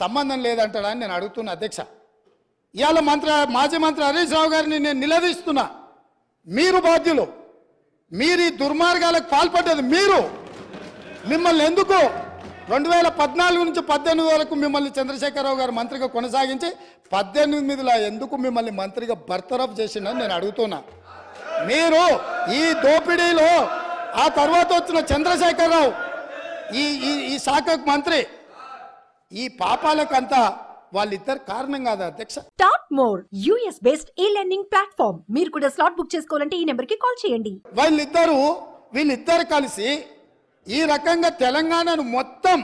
సంబంధం లేదంటాడా అని నేను అడుగుతున్నా అధ్యక్ష. ఇవాళ మాజీ మంత్రి హరీష్ రావు గారిని నేను నిలదీస్తున్నా. మీరు బాధ్యులు, మీరు ఈ దుర్మార్గాలకు పాల్పడ్డది మీరు. మిమ్మల్ని ఎందుకు 2014 నుంచి 18 వరకు మిమ్మల్ని చంద్రశేఖరరావు గారు మంత్రిగా కొనసాగించి 18లో ఎందుకు మిమ్మల్ని మంత్రిగా బర్తరఫ్ చేసిందని నేను అడుగుతున్నా. మీరు ఈ దోపిడీలో ఆ తర్వాత వచ్చిన చంద్రశేఖరరావు ఈ శాఖకు మంత్రి, ఈ పాపాలకంతా వాళ్ళిద్దరు కారణం కాదా అధ్యక్ష? Top more US based e-learning platform. మీరు కూడా స్లాట్ బుక్ చేసుకోవాలంటే ఈ నెంబర్ కి కాల్ చేయండి. వీళ్ళిద్దరు కలిసి ఈ రకంగా తెలంగాణను మొత్తం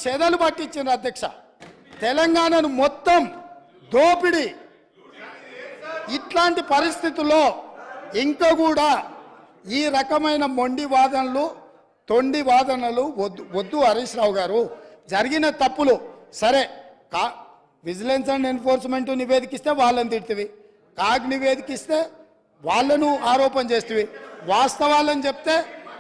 చెదలు పట్టించారు అధ్యక్ష. తెలంగాణను మొత్తం దోపిడి. ఇట్లాంటి పరిస్థితుల్లో ఇంకా కూడా ఈ రకమైన మొండి వాదనలు, తొండి వాదనలు వద్దు హరీష్ రావు గారు. జరిగిన తప్పులు సరే, విజిలెన్స్ అండ్ ఎన్ఫోర్స్మెంట్ నివేదికిస్తే వాళ్ళని తిడుతుంది, కాగ్ నివేదికిస్తే వాళ్ళను ఆరోపణ చేస్తుంది, వాస్తవాలను చెప్తే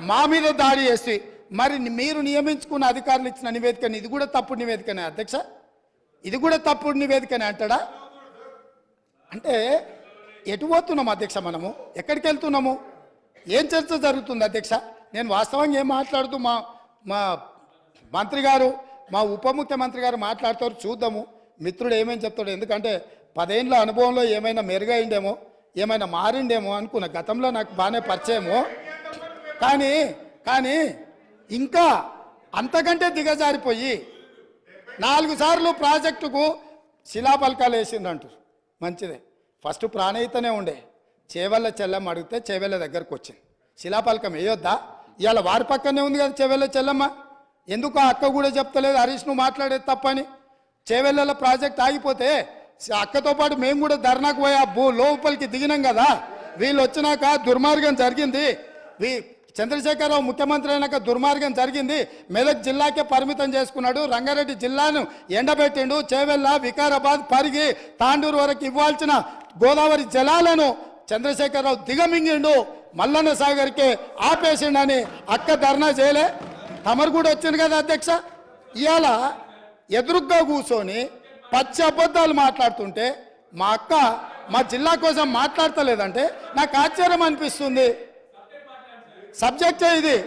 మా మీద దాడి చేస్తుంది. మరి మీరు నియమించుకున్న అధికారులు ఇచ్చిన నివేదికని ఇది కూడా తప్పుడు నివేదికనే అధ్యక్ష? ఇది కూడా తప్పుడు నివేదికనే అంటాడా? అంటే ఎటు పోతున్నాము అధ్యక్ష? మనము ఎక్కడికి వెళ్తున్నాము? ఏం చర్చ జరుగుతుంది అధ్యక్ష? నేను వాస్తవంగా ఏం మాట్లాడుతూ మా మంత్రి గారు, మా ఉప ముఖ్యమంత్రి గారు మాట్లాడతారు, చూద్దాము మిత్రుడు ఏమేమి చెప్తాడు. ఎందుకంటే 10 ఏళ్ళ అనుభవంలో ఏమైనా మెరుగైండేమో, ఏమైనా మారిండేమో అనుకున్న. గతంలో నాకు బాగానే పరిచయమో, కానీ ఇంకా అంతకంటే దిగజారిపోయి 4 సార్లు ప్రాజెక్టుకు శిలాపలకాలు వేసిందంటారు. మంచిదే, ఫస్ట్ ప్రాణహితనే ఉండే, చేవెళ్ళ చెల్లమ్మ అడిగితే చేవెళ్ళ దగ్గరకు వచ్చింది. శిలాపలకం వేయొద్దా? ఇవాళ వారి పక్కనే ఉంది కదా చేవెళ్ళ చెల్లమ్మ. ఎందుకు ఆ అక్క కూడా చెప్తలేదు హరీష్ నువ్వు మాట్లాడేది తప్పని? చేవెళ్ళ ప్రాజెక్ట్ ఆగిపోతే అక్కతో పాటు మేము కూడా ధర్నాకు పోయి లోపలికి దిగినాం కదా. వీళ్ళు వచ్చినాక దుర్మార్గం జరిగింది, చంద్రశేఖరరావు ముఖ్యమంత్రి అయినాక దుర్మార్గం జరిగింది. మెదక్ జిల్లాకే పరిమితం చేసుకున్నాడు, రంగారెడ్డి జిల్లాను ఎండబెట్టిండు, చేవెళ్ళ, వికారాబాద్, పరిగి, తాండూరు వరకు ఇవ్వాల్సిన గోదావరి జలాలను చంద్రశేఖరరావు దిగమింగిండు, మల్లన్న సాగర్కే ఆపేసిండని అక్క ధర్నా చేయలే? తమరు కూడా వచ్చింది కదా అధ్యక్ష. ఇవాళ ఎదురుగ్గా కూర్చొని పచ్చి అబద్ధాలు మాట్లాడుతుంటే మా అక్క మా జిల్లా కోసం మాట్లాడతలేదంటే నాకు ఆశ్చర్యం అనిపిస్తుంది. సబ్జెక్టే ఇది.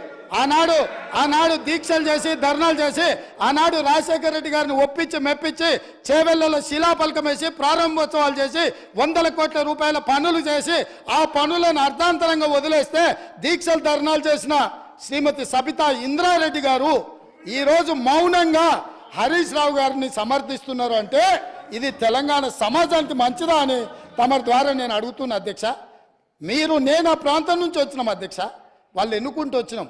ఆనాడు దీక్షలు చేసి, ధర్నాలు చేసి, ఆనాడు రాజశేఖర రెడ్డి గారిని ఒప్పించి మెప్పించి చేవెళ్లలో శిలాఫలకం వేసి ప్రారంభోత్సవాలు చేసి 100 కోట్ల రూపాయల పనులు చేసి ఆ పనులను అర్ధాంతరంగా వదిలేస్తే దీక్షలు ధర్నాలు చేసిన శ్రీమతి సబితా ఇంద్రారెడ్డి గారు ఈరోజు మౌనంగా హరీష్ రావు గారిని సమర్థిస్తున్నారు. అంటే ఇది తెలంగాణ సమాజానికి మంచిదా అని తమ ద్వారా నేను అడుగుతున్నా అధ్యక్ష. నేను ఆ ప్రాంతం నుంచి వచ్చినాం అధ్యక్ష, వాళ్ళు ఎన్నుకుంటూ వచ్చినాం,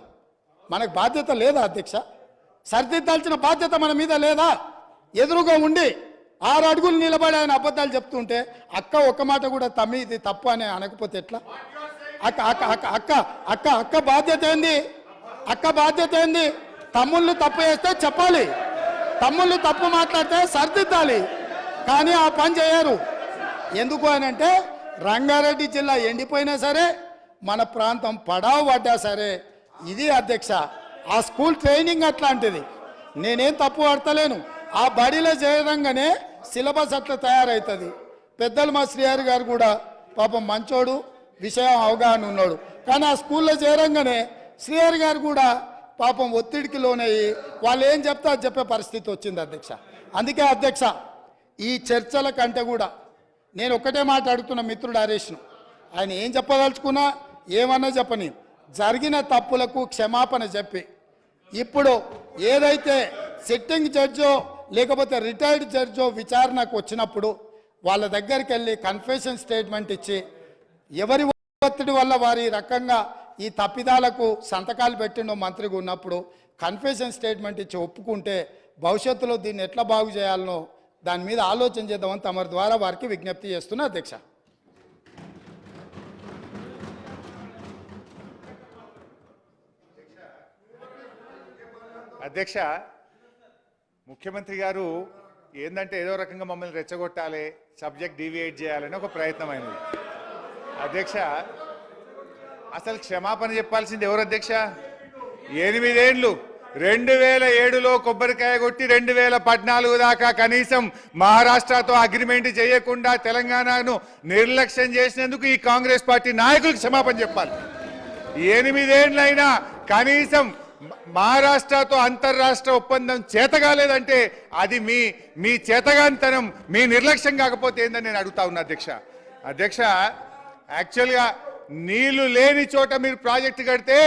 మనకు బాధ్యత లేదా అధ్యక్ష? సరిదిద్దాల్సిన బాధ్యత మన మీద లేదా? ఎదురుగా ఉండి 6 అడుగులు నిలబడి ఆయన అబద్ధాలు చెప్తుంటే అక్క ఒక్క మాట కూడా తమ్మి ఇది తప్పు అని అనకపోతే ఎట్లా? అక్క బాధ్యత ఏంది? అక్క బాధ్యత ఏంది? తమ్ముళ్ళు తప్పు చేస్తే చెప్పాలి, తమ్ముళ్ళు తప్పు మాట్లాడితే సరిదిద్దాలి. కానీ ఆ పని చేయరు. ఎందుకు అని అంటే రంగారెడ్డి జిల్లా ఎండిపోయినా సరే, మన ప్రాంతం పడావు పడ్డా సరే, ఇది అధ్యక్ష ఆ స్కూల్ ట్రైనింగ్ అట్లాంటిది. నేనేం తప్పు పడతలేను. ఆ బడిలో చేరంగానే సిలబస్ అట్లా తయారవుతుంది. పెద్దలు మా శ్రీహరి గారు కూడా పాపం మంచోడు, విషయం అవగాహన ఉన్నాడు. కానీ ఆ స్కూల్లో చేరంగానే శ్రీహరి గారు కూడా పాపం ఒత్తిడికి లోనయ్యి వాళ్ళు ఏం చెప్తే అది చెప్పే పరిస్థితి వచ్చింది అధ్యక్ష. అందుకే అధ్యక్ష ఈ చర్చల కంటే కూడా నేను ఒక్కటే మాట అడుగుతున్న మిత్రుడు హరీష్ను, ఆయన ఏం చెప్పదలుచుకున్నా ఏమన్నా చెప్పని, జరిగిన తప్పులకు క్షమాపణ చెప్పి ఇప్పుడు ఏదైతే సిట్టింగ్ జడ్జో లేకపోతే రిటైర్డ్ జడ్జో విచారణకు వచ్చినప్పుడు వాళ్ళ దగ్గరికి వెళ్ళి కన్ఫెషన్ స్టేట్మెంట్ ఇచ్చి ఎవరి ఒత్తిడి వల్ల వారి రకంగా ఈ తప్పిదాలకు సంతకాలు పెట్టిండో మంత్రిగా ఉన్నప్పుడు కన్ఫెషన్ స్టేట్మెంట్ ఇచ్చి ఒప్పుకుంటే భవిష్యత్తులో దీన్ని ఎట్లా బాగు చేయాలనో దాని మీద ఆలోచన చేద్దామని తమ ద్వారా వారికి విజ్ఞప్తి చేస్తున్నా అధ్యక్ష. అధ్యక్ష, ముఖ్యమంత్రి గారు ఏందంటే ఏదో రకంగా మమ్మల్ని రెచ్చగొట్టాలి, సబ్జెక్ట్ డీవియేట్ చేయాలని ఒక ప్రయత్నమైనది. అధ్యక్ష, అసలు క్షమాపణ చెప్పాల్సింది ఎవరు అధ్యక్ష? 8 ఏళ్ళు 2007లో కొబ్బరికాయ కొట్టి 2014 దాకా కనీసం మహారాష్ట్రతో అగ్రిమెంట్ చేయకుండా తెలంగాణను నిర్లక్ష్యం చేసినందుకు ఈ కాంగ్రెస్ పార్టీ నాయకులకు క్షమాపణ చెప్పాలి. 8 ఏళ్లైనా కనీసం మహారాష్ట్రతో అంతర్రాష్ట్ర ఒప్పందం చేతగాలేదంటే అది మీ చేతగాంతనం, మీ నిర్లక్ష్యం కాకపోతే ఏందని నేను అడుగుతా ఉన్నా అధ్యక్ష. యాక్చువల్గా నీళ్లు లేని చోట మీరు ప్రాజెక్టు కడితే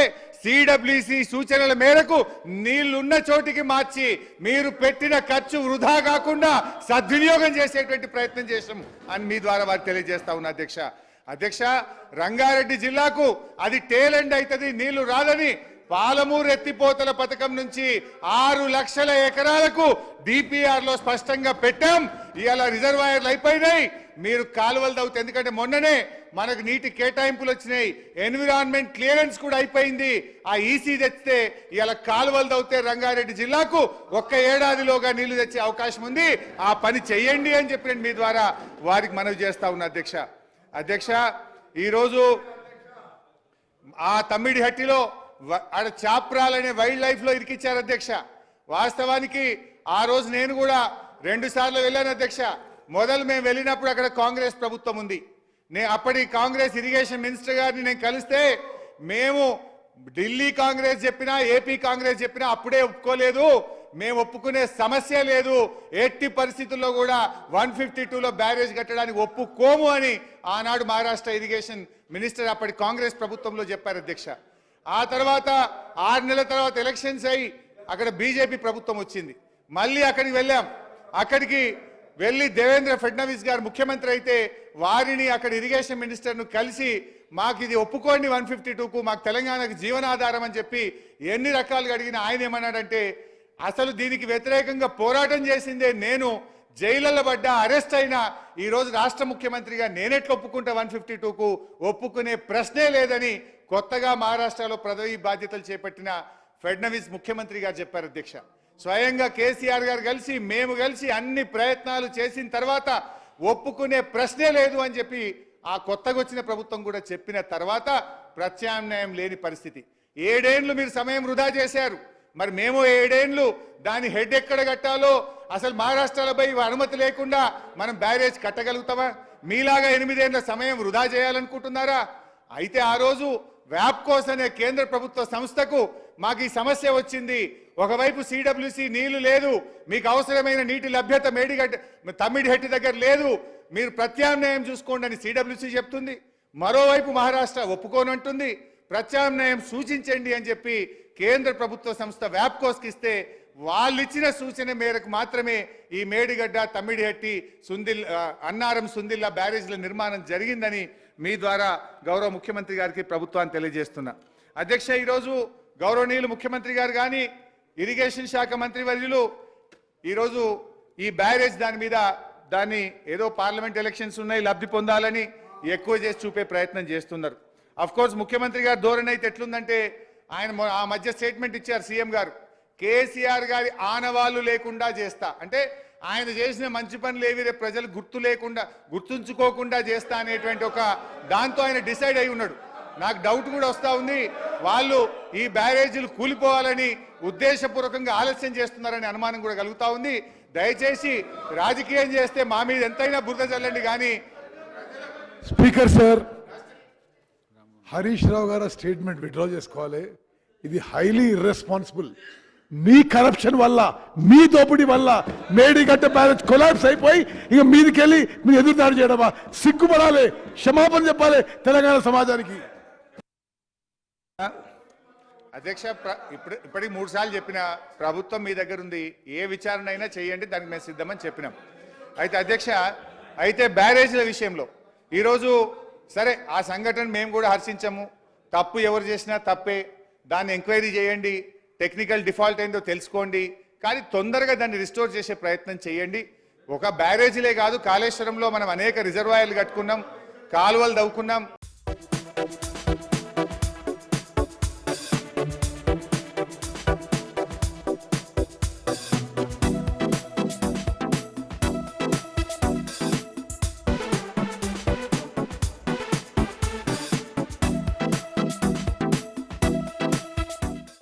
సిడబ్ల్యూసి సూచనల మేరకు నీళ్లున్న చోటికి మార్చి మీరు పెట్టిన ఖర్చు వృధా కాకుండా సద్వినియోగం చేసేటువంటి ప్రయత్నం చేసాం అని మీ ద్వారా వారికి తెలియజేస్తా ఉన్నా అధ్యక్ష. రంగారెడ్డి జిల్లాకు అది టేల్ ఎండ్ అవుతుంది, నీళ్లు రాదని పాలమూరు ఎత్తిపోతల పథకం నుంచి 6 లక్షల ఎకరాలకు డిపిఆర్ లో స్పష్టంగా పెట్టాం. ఇవాళ రిజర్వాయర్లు అయిపోయినాయి, మీరు కాలువలు తవ్వుతాయి. ఎందుకంటే మొన్ననే మనకు నీటి కేటాయింపులు వచ్చినాయి, ఎన్విరాన్మెంట్ క్లియరెన్స్ కూడా అయిపోయింది. ఆ ఈసీ తెచ్చితే ఇవాళ కాలువలు తవ్వుతే రంగారెడ్డి జిల్లాకు 1 ఏడాదిలోగా నీళ్లు తెచ్చే అవకాశం ఉంది. ఆ పని చెయ్యండి అని చెప్పి నేను మీ ద్వారా వారికి మనవి చేస్తా ఉన్నా అధ్యక్ష. ఈరోజు ఆ తమ్మిడిహట్టిలో ఆడ చాప్రాలనే వైల్డ్ లైఫ్ లో ఇరికిచ్చారు అధ్యక్ష. వాస్తవానికి ఆ రోజు నేను కూడా 2 సార్లు వెళ్ళాను అధ్యక్ష. మొదలు మేము వెళ్ళినప్పుడు అక్కడ కాంగ్రెస్ ప్రభుత్వం ఉంది. అప్పటి కాంగ్రెస్ ఇరిగేషన్ మినిస్టర్ గారిని నేను కలిస్తే మేము ఢిల్లీ కాంగ్రెస్ చెప్పినా ఏపీ కాంగ్రెస్ చెప్పినా అప్పుడే ఒప్పుకోలేదు, మేము ఒప్పుకునే సమస్య లేదు, ఎట్టి పరిస్థితుల్లో కూడా 152లో బ్యారేజ్ కట్టడానికి ఒప్పుకోము అని ఆనాడు మహారాష్ట్ర ఇరిగేషన్ మినిస్టర్ అప్పటి కాంగ్రెస్ ప్రభుత్వంలో చెప్పారు అధ్యక్ష. ఆ తర్వాత 6 నెలల తర్వాత ఎలక్షన్స్ అయ్యి అక్కడ బీజేపీ ప్రభుత్వం వచ్చింది. మళ్ళీ అక్కడికి వెళ్ళాం. అక్కడికి వెళ్ళి దేవేంద్ర ఫడ్నవీస్ గారు ముఖ్యమంత్రి అయితే వారిని అక్కడ ఇరిగేషన్ మినిస్టర్ను కలిసి మాకు ఇది ఒప్పుకోండి 152కు, మాకు తెలంగాణకు జీవనాధారం అని చెప్పి ఎన్ని రకాలుగా అడిగినా ఆయన ఏమన్నాడంటే అసలు దీనికి వ్యతిరేకంగా పోరాటం చేసిందే నేను, జైళ్ళలో పడ్డా అరెస్ట్ అయినా ఈరోజు రాష్ట్ర ముఖ్యమంత్రిగా నేనెట్లు ఒప్పుకుంటా 152కు, ఒప్పుకునే ప్రశ్నే లేదని కొత్తగా మహారాష్ట్రలో పదవి బాధ్యతలు చేపట్టిన ఫడ్నవీస్ ముఖ్యమంత్రి గారు చెప్పారు అధ్యక్ష. స్వయంగా కేసీఆర్ గారు కలిసి మేము కలిసి అన్ని ప్రయత్నాలు చేసిన తర్వాత ఒప్పుకునే ప్రశ్నే లేదు అని చెప్పి ఆ కొత్తగా వచ్చిన ప్రభుత్వం కూడా చెప్పిన తర్వాత ప్రత్యామ్నాయం లేని పరిస్థితి. 7 ఏళ్లు మీరు సమయం వృధా చేశారు. మరి మేము 7 ఏళ్లు దాని హెడ్ ఎక్కడ కట్టాలో అసలు మహారాష్ట్రలపై అనుమతి లేకుండా మనం బ్యారేజ్ కట్టగలుగుతామా? మీలాగా 8 ఏళ్ల సమయం వృధా చేయాలనుకుంటున్నారా? అయితే ఆ రోజు వ్యాప్కోస్ అనే కేంద్ర ప్రభుత్వ సంస్థకు మాకు ఈ సమస్య వచ్చింది. ఒకవైపు సిడబ్ల్యూసి నీళ్లు లేదు, మీకు అవసరమైన నీటి లభ్యత తమ్మిడిహట్టి దగ్గర లేదు, మీరు ప్రత్యామ్నాయం చూసుకోండి అని సిడబ్ల్యూసి చెప్తుంది. మరోవైపు మహారాష్ట్ర ఒప్పుకోనంటుంది, ప్రత్యామ్నాయం సూచించండి అని చెప్పి కేంద్ర ప్రభుత్వ సంస్థ వ్యాప్కోస్కి ఇస్తే వాళ్ళు ఇచ్చిన సూచన మేరకు మాత్రమే ఈ మేడిగడ్డ, తమ్మిడిహట్టి, అన్నారం, సుందిల్లా బ్యారేజ్ల నిర్మాణం జరిగిందని మీ ద్వారా గౌరవ ముఖ్యమంత్రి గారికి ప్రభుత్వాన్ని తెలియజేస్తున్నా అధ్యక్ష. ఈరోజు గౌరవనీయులు ముఖ్యమంత్రి గారు కానీ ఇరిగేషన్ శాఖ మంత్రి వర్యులు ఈరోజు ఈ బ్యారేజ్ దాన్ని ఏదో పార్లమెంట్ ఎలక్షన్స్ ఉన్నాయి లబ్ధి పొందాలని ఎక్కువ చేసి చూపే ప్రయత్నం చేస్తున్నారు. అఫ్ కోర్స్ ముఖ్యమంత్రి గారు ధోరణి అయితే ఎట్లుందంటే ఆయన ఆ మధ్య స్టేట్మెంట్ ఇచ్చారు సీఎం గారు, కేసీఆర్ గారి ఆనవాళ్లు లేకుండా చేస్తా అంటే ఆయన చేసిన మంచి పనులు ఏవి రేపు ప్రజలు గుర్తుంచుకోకుండా చేస్తా అనేటువంటి ఒక దాంతో ఆయన డిసైడ్ అయి ఉన్నాడు. నాకు డౌట్ కూడా వస్తూ ఉంది, వాళ్ళు ఈ బ్యారేజీలు కూలిపోవాలని ఉద్దేశపూర్వకంగా ఆలస్యం చేస్తున్నారనే అనుమానం కూడా కలుగుతూ ఉంది. దయచేసి రాజకీయం చేస్తే మా మీద ఎంతైనా బురద చల్లండి కానీ. స్పీకర్ సార్, హరీష్ రావు గారు స్టేట్మెంట్ విత్డ్రా చేసుకోవాలి. ఇది హైలీ ఇర్రెస్పాన్సిబుల్. మీ కరప్షన్ వల్ల, మీ దోపిడీ వల్ల మేడిగడ్డ బ్యారేజ్ కొలాప్స్ అయిపోయి ఇక మీదికెళ్ళి మీరు ఎదురుదాడి చేయడమా? సిగ్గుపడాలి, క్షమాపణ చెప్పాలి తెలంగాణ సమాజానికి. అధ్యక్ష, ఇప్పటికి 3 సార్లు చెప్పిన ప్రభుత్వం మీ దగ్గర ఉంది, ఏ విచారణ అయినా చేయండి, దానికి మేము సిద్ధమని చెప్పినాం. అయితే అధ్యక్ష, అయితే బ్యారేజ్ల విషయంలో ఈరోజు సరే ఆ సంఘటన మేము కూడా హర్షించము, తప్పు ఎవరు చేసినా తప్పే, దాన్ని ఎంక్వైరీ చేయండి, టెక్నికల్ డిఫాల్ట్ ఏందో తెలుసుకోండి, కానీ తొందరగా దాన్ని రిస్టోర్ చేసే ప్రయత్నం చేయండి. ఒక బ్యారేజీలే కాదు, కాళేశ్వరంలో మనం అనేక రిజర్వాయర్లు కట్టుకున్నాం, కాలువలు దవ్వుకున్నాం.